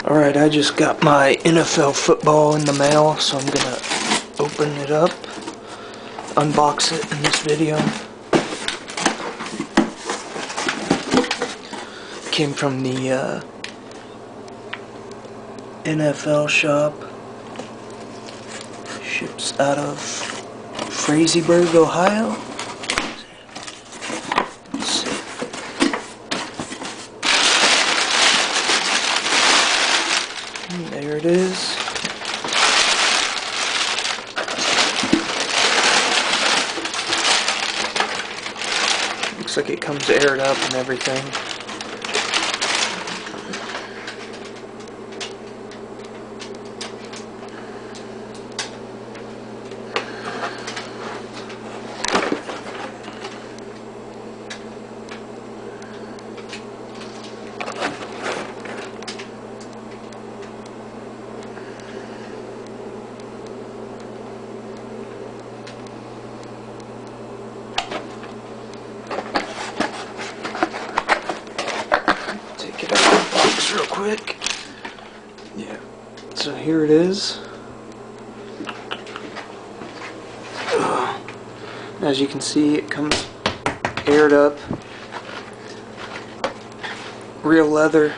Alright, I just got my NFL football in the mail, so I'm gonna open it up, unbox it in this video. Came from the NFL shop. Ships out of Frazeysburg, Ohio. There it is. Looks like it comes aired up and everything. Take it out of the box real quick. Yeah. So here it is. As you can see, it comes aired up. Real leather.